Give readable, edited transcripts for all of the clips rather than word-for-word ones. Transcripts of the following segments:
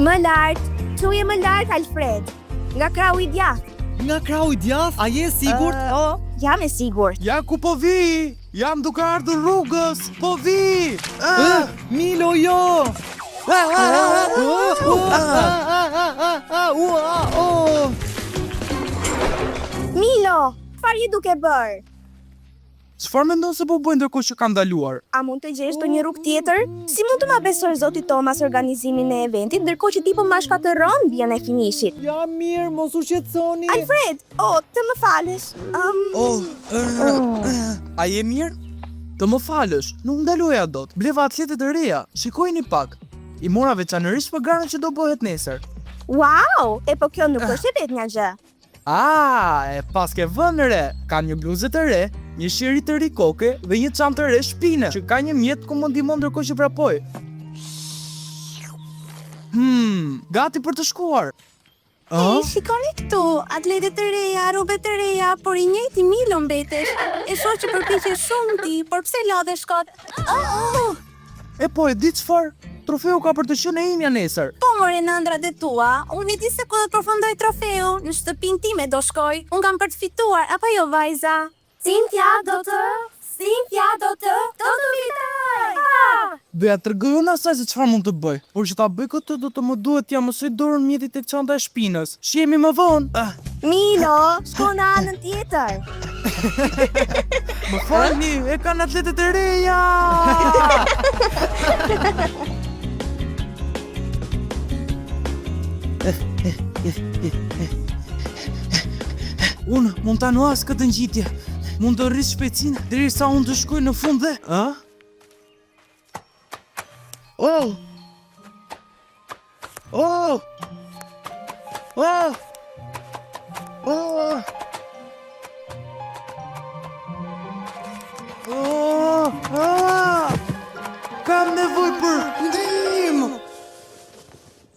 Më lart, çuje më lart Alfred. Nga krau i djathtë. Nga krau i djathtë, a je sigurt? Jam e sigurt. Ja ku po vi! Jam duke ardhur rrugës! Po vi! Milo, jo! Milo, çfarë je duke bër? Çfarë mendon se po bëj ndërkohë që kam ndaluar? A mund të gjesh ndonjë rrugë tjetër? Si mund të ma besoj zoti Thomas organizimin e eventit, ndërkohë që ti po ma shkatërron vjen e finishit? Ja mirë, mos u shqetësoni. Alfred, të më falësh. A je mirë? Të më falësh, nuk ndaloja dot. Bleva atletet e reja. Shikojini pak. I mora veçanërisht për garën që do bëhet nesër. Wow, po kjo nuk është e vetë një gjë. E pas ke vënë re. Ka një bluzë të re, një shiri të ri koke dhe një çantë të re shpine, që ka një mjet ku më ndihmon ndërkohë që vrapoj. Gati për të shkuar. Shikoni këtu, atletet të reja, rrobet të reja, por i njëjti Milo mbetesh. E shoh që përpiqesh shumë ti, por pse lodhesh kot? E po e di çfarë? Trofeu ka për të qenë e imja nesër. Po more nëndrat e tua, unë e di se ku do të përfundoj trofeu, në shtëpinë time do shkoj. Unë kam për të fituar, apo jo vajza? Cynthia do të fitoj! Do ja tregoj asaj se çfarë mund të bëj. Por që ta bëj këtë do të më duhet t'ja mësoj dorën mjetit tek çanta e shpinës. Shihemi më vonë. Milo, shko në anën tjetër. Më falni, e kanë atletet e reja. Unë mund ta nuas këtë ngjitje. Mund të rris shpejtësinë derisa unë të shkoj në fund dhe... Kam nevojë për ndihmë.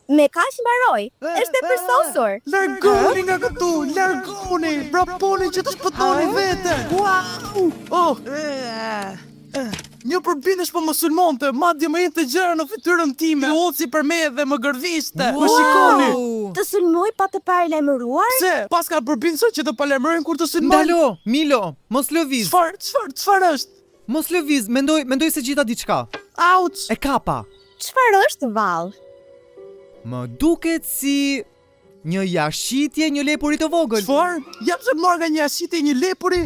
Me kaq mbaroj, është e përsosur. Largoni nga këtu, largoni, vraponi që të shpëtoni veten. Wow! Një përbindesh po më sulmonte, madje më jente gjëra në fytyrën time. Hoci për me dhe më gërvishte. Më shikoni. Të sulmoj pa të paralajmëruar? Pse? Pas ka përbindësoj që të palajmërojnë kur të sulmojnë. Ndalo, Milo, mos lëviz. Çfarë është? Mos lëviz, mendoj se gjita diçka. Auç! E kapa. Çfarë është vallë? Më duket si një jashitje një lepuri të vogël. Çfarë? Jam se marr nga një jashitje një lepuri.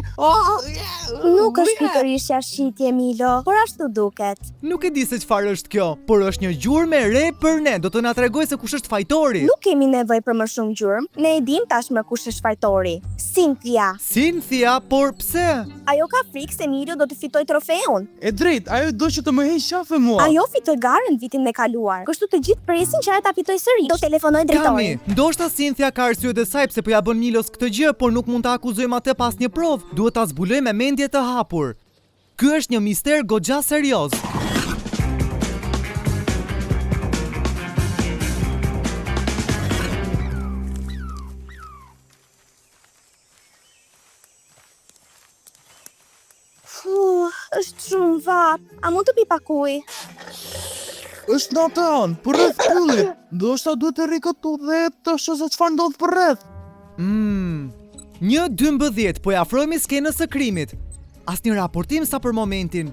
Nuk është pikërisht jashitje, Milo, por ashtu duket. Nuk e di se çfarë është kjo, por është një gjurmë e re për ne. Do të na tregoj se kush është fajtori. Nuk kemi nevojë për më shumë gjurmë. Ne e dim tashmë kush është fajtori. Cynthia, por pse? Ajo ka frikë se Milo do të fitoj trofeun. E drejt, ajo do që të më heq qafe mua. Ajo fitoi garën vitin e kaluar. Kështu të gjithë presin që ajo ta fitoj sërish. Do telefonoj drejtorin. Kami, ndoshta Cynthia ka arsye të saj pse po ja bën Milos këtë gjë, por nuk mund ta akuzojmë atë pas një provë. Duhet ta zbulojmë me mendje të hapur. Ky është një mister goxha serioz. Është shumë vap. A mund të pi pak ujë? Është Nathan, për rreth pyllit. Ndoshta duhet të rri këtu dhe të shoh se çfarë ndodh për rreth. 1:12 po i afrohemi skenës së krimit. Asnjë raportim sa për momentin.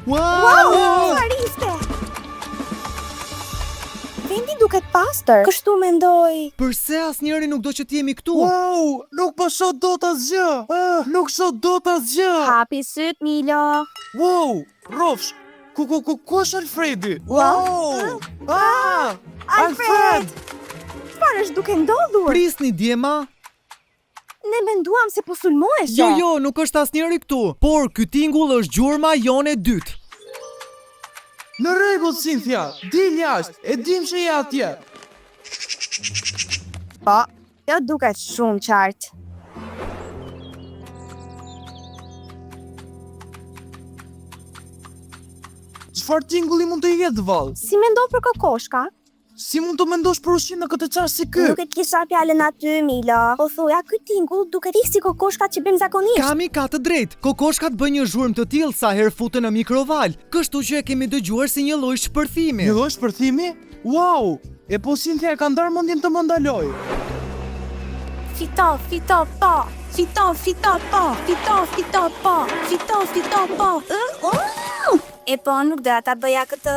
Wow! Fariste! Vendi duket pastër. Kështu mendoj. Përse asnjëri nuk do që të jemi këtu? Wow, nuk po shoh dot asgjë. Nuk shoh dot asgjë. Hapi syt, Milo. Wow, rrofsh. Ku është Alfredi? Wow! Alfred! Çfarë është duke ndodhur? Prisni djema. Ne menduam se po sulmoheshe. Jo, nuk është asnjëri këtu, por ky tingull është gjurma jone e dytë. Në rregull, Cynthia, dil jashtë, e dim që je atje. Po, jo duket shumë qartë. Çfarë tingulli mund të jetë vallë? Si mendon për kokoshka? Si mund të mendosh për ushqim në këtë çast si ky? Nuk e kisha fjalën aty, Milo. Po thuja, ky tingull duket si kokoshkat që bëjmë zakonisht. Kami ka të drejtë. Kokoshkat bëjnë një zhurmë të tillë sa herë futen në mikroval, kështu që e kemi dëgjuar si një lloj shpërthimi. Një lloj shpërthimi? Wow! E po Cynthia e ka ndarë mendjen të më ndaloj. Fito, po. Fito, po. E po, nuk do ta bëja këtë.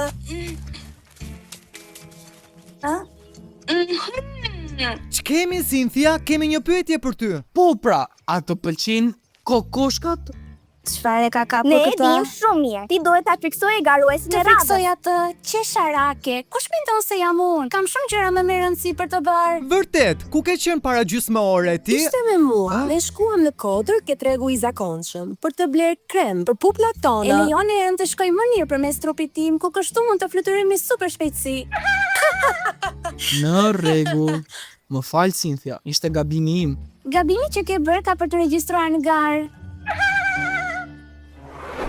Ç'kemi Cynthia? Kemi një pyetje për ty. Po pra, a të pëlqejnë kokoshkat? Çfarë ka kapur këtë? Ne dim shumë mirë. Ti duhet ta fiksoje garuesin e radhës. Të fiksoj atë qesharake. Kush mendon se jam unë? Kam shumë gjëra më me rëndësi për të bërë. Vërtet, ku ke qenë para gjysmë ore ti? Ishte me mua. Ne shkuam në Kodër ke tregu i zakonshëm për të bler krem për puplat tona. E lejon erën të shkoj më mirë përmes trupit tim, ku kështu mund të fluturoj me super shpejtësi. Në rregull. Më fal Cynthia, ishte gabimi im. Gabimi që ke bërë ka për të regjistruar në garë.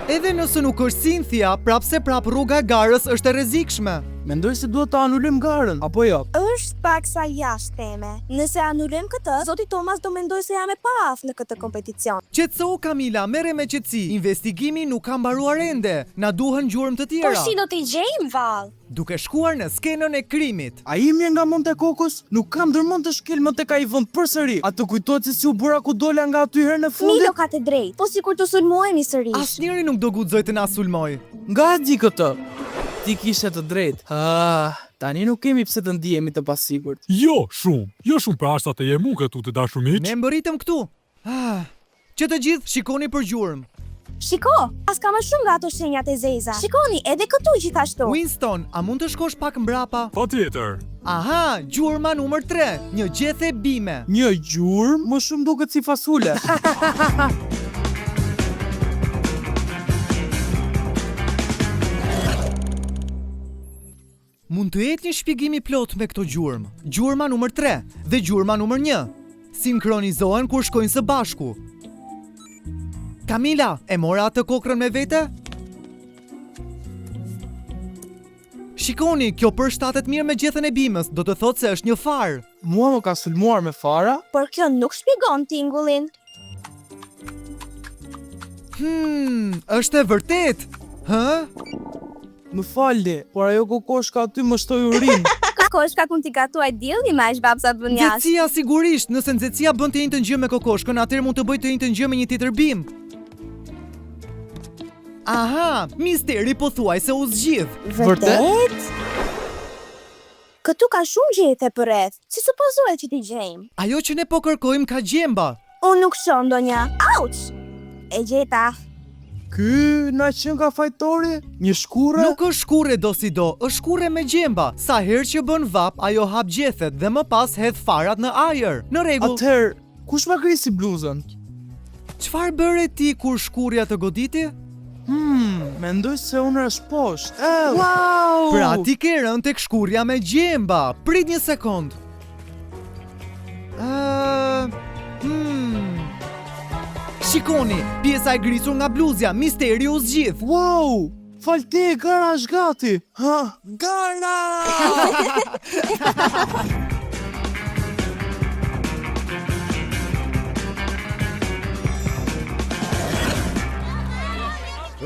Edhe nëse nuk është Cynthia, prapse prap rruga e garës është e rrezikshme. Mendoj se duhet ta anulojmë garën, apo jo? Është pak sa jashtë teme. Nëse anulojmë këtë, zoti Thomas do mendoj se jam e paaftë në këtë kompeticion. Qetëso Kamila, merre me qetësi. Investigimi nuk ka mbaruar ende. Na duhen gjurmë të tjera. Por si do t'i gjejmë vallë? Duke shkuar në skenën e krimit. A imi nga Monte Kokos? Nuk kam ndërmend të shkel më tek ai vend përsëri. A të kujtohet se si u bëra ku dola nga aty herën e fundit? Milo ka të drejtë. Po sikur të sulmohemi sërish. Asnjëri nuk do guxoj të na sulmoj. Nga e di këtë? Ti kishe të drejtë. Tani nuk kemi pse të ndihemi të pasigurt. Jo shumë për asa të jemu këtu të dashur miq. Ne mbëritëm këtu. Që të gjithë shikoni për gjurmë. Shiko, as ka më shumë nga ato shenjat e zeza. Shikoni, edhe këtu gjithashtu. Winston, a mund të shkosh pak mbrapa? Patjetër. Aha, gjurma numër 3, një gjethe bime. Një gjurmë? Më shumë duket si fasule. Mund të jetë një shpjegim i plot me këto gjurmë. Gjurma numër 3 dhe gjurma numër 1 sinkronizohen kur shkojnë së bashku. Kamila, e mora atë kokrën me vete? Shikoni, kjo përshtatet mirë me gjethen e bimës, do të thotë se është një farë. Mua më ka sulmuar me fara? Por kjo nuk shpjegon tingullin. Është e vërtet? Më falni, por ajo kokoshka aty më shtoi urinë. Kokoshka kun t'i gatuaj dielli me aq babsa të vënjas. Nxehtësia sigurisht, nëse nxehtësia bën të njëjtën gjë me kokoshkën, atëherë mund të bëjë të njëjtën gjë me një tjetër bim. Aha, misteri pothuajse u zgjidh. Vërtet? Këtu ka shumë gjethe përreth. Si supozohet që t'i gjejmë? Ajo që ne po kërkojmë ka gjemba. Unë nuk shoh ndonjë. Auç! E gjeta. Ky na qen ka fajtori? Një shkurre? Nuk është shkurre do si do, është shkurre me gjemba. Sa herë që bën vap, ajo hap gjethet dhe më pas hedh farat në ajër. Në rregull. Atëherë, kush ma krisi bluzën? Çfarë bëre ti kur shkurja të goditi? Mendoj se unë është poshtë. Wow! Pra ti ke rënë tek shkurja me gjemba. Prit një sekond. Shikoni, pjesa e grisur nga bluzja, misteri u zgjidh. Wow! Falte, gara është gati. Gara!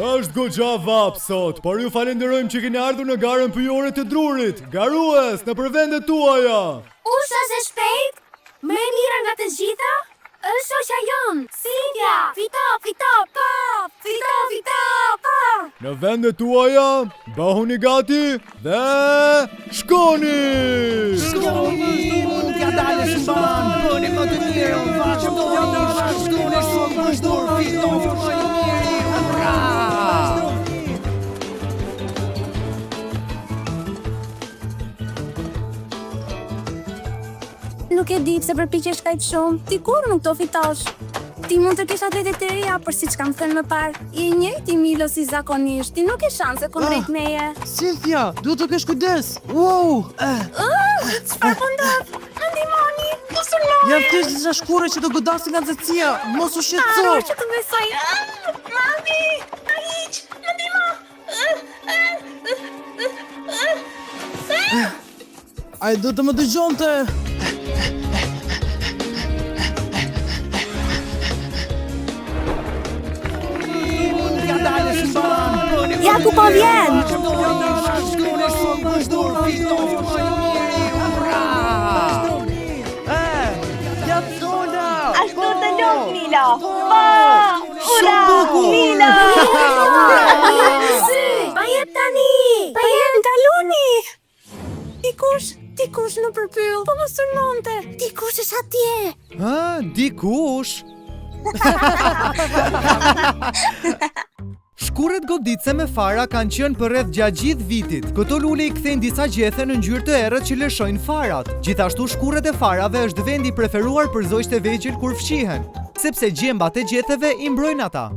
Është goxha vap sot, por ju falenderojmë që keni ardhur në garën pyjore të Drurit. Garues, në përvendet tuaja. Usha se shpejt, më e mira nga të gjitha, është shoqja jon, Cynthia. Fito, po. Në vendet tuaja, bëhuni gati dhe shkoni! Mund t'ja dalësh mban, bëni më të mirë, Nuk e di pse përpiqesh kaq shumë. Ti kur nuk do fitosh. Ti mund të kesh atletet të reja, por siç kam thënë më parë, je i njëjti Milo si zakonisht. Ti nuk ke shanse kundrejt meje. Cynthia, duhet të kesh kujdes. Wow! Çfarë po ndodh? Më ndihmoni. Do sulmoj. Jam thjesht disa shkurre që do godasin nga nxehtësia. Mos u shqetëso. Që të besoj. Mami, hiç, më ndihmo. Ai do të më dëgjonte. Ja ku po vjen! Ashtu të lop, Milo! Po! Ura! Milo! Pa jep tani! Pa jep kaluni! Dikush në përpyll, po më sulmonte. Dikush është atje. Dikush? Shkurret goditse me fara kanë qenë për rreth gjatë gjithë vitit. Këto lule i kthejnë disa gjethe në ngjyrë të errët që lëshojnë farat. Gjithashtu shkurret e farave është vendi preferuar për zogjtë e vegjël kur fshihen, sepse gjembat e gjetheve i mbrojnë ata.